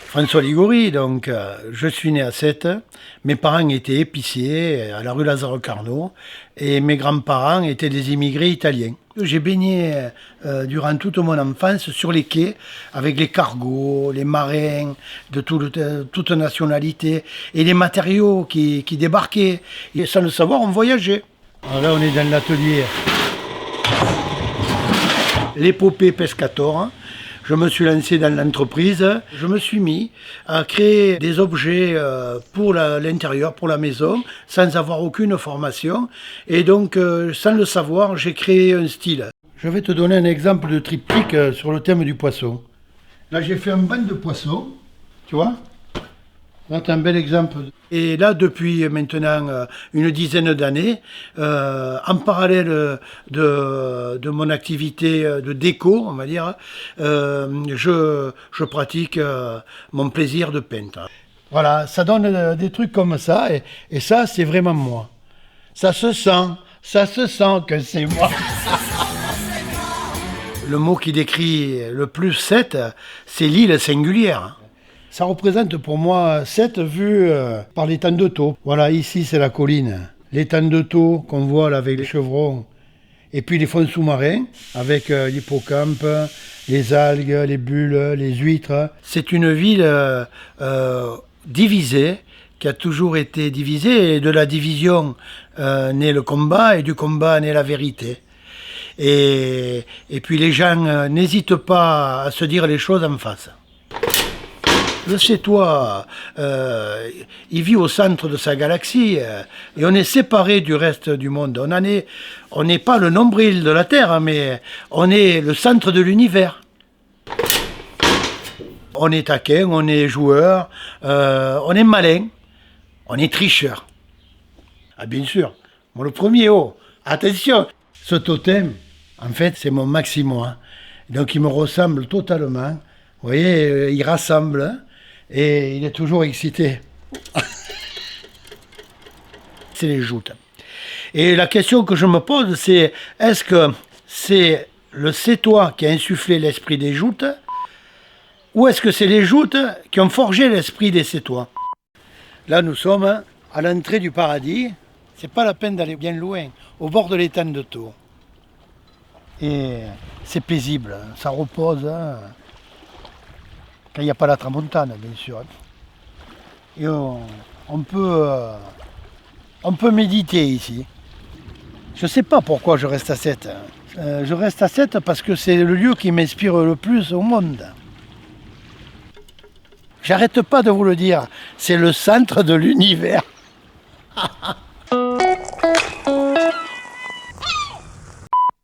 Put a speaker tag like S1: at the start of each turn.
S1: François Ligori, donc je suis né à Sète. Mes parents étaient épiciers à la rue Lazare-Carnot et mes grands-parents étaient des immigrés italiens. J'ai baigné durant toute mon enfance sur les quais avec les cargos, les marins de toute nationalité et les matériaux qui débarquaient. Et sans le savoir, on voyageait. Alors là, on est dans l'atelier l'épopée Pescator. Je me suis lancé dans l'entreprise, je me suis mis à créer des objets pour l'intérieur, pour la maison, sans avoir aucune formation. Et donc, sans le savoir, j'ai créé un style. Je vais te donner un exemple de triptyque sur le thème du poisson. Là, j'ai fait un banc de poissons, tu vois ? Là, tu as un bel exemple. Et là, depuis maintenant une dizaine d'années, en parallèle de mon activité de déco, on va dire, je pratique mon plaisir de peintre. Voilà, ça donne des trucs comme ça, et ça, c'est vraiment moi. Ça se sent que c'est moi. Le mot qui décrit le plus Sète, c'est l'île singulière. Ça représente pour moi Sète vue par l'étang de Thau. Voilà, ici c'est la colline. L'étang de Thau qu'on voit là avec les chevrons. Et puis les fonds sous-marins avec l'hippocampe, les algues, les bulles, les huîtres. C'est une ville divisée, qui a toujours été divisée. Et de la division naît le combat et du combat naît la vérité. Et puis les gens n'hésitent pas à se dire les choses en face. Le Sétois, il vit au centre de sa galaxie et on est séparé du reste du monde. On n'est pas le nombril de la Terre, mais on est le centre de l'univers. On est taquin, on est joueur, on est malin, on est tricheur. Ah bien sûr, moi le premier, oh, attention, ce totem, en fait c'est mon Maximo, donc il me ressemble totalement. Vous voyez, il rassemble, hein, et il est toujours excité. C'est les joutes. Et la question que je me pose, c'est est-ce que c'est le Sétois qui a insufflé l'esprit des joutes, ou est-ce que c'est les joutes qui ont forgé l'esprit des Sétois? Là, nous sommes à l'entrée du paradis. C'est pas la peine d'aller bien loin, au bord de l'étang de Thau. Et c'est paisible, ça repose. Quand il n'y a pas la tramontane, bien sûr. Et on peut méditer ici. Je ne sais pas pourquoi je reste à Sète. Je reste à Sète parce que c'est le lieu qui m'inspire le plus au monde. J'arrête pas de vous le dire, c'est le centre de l'univers.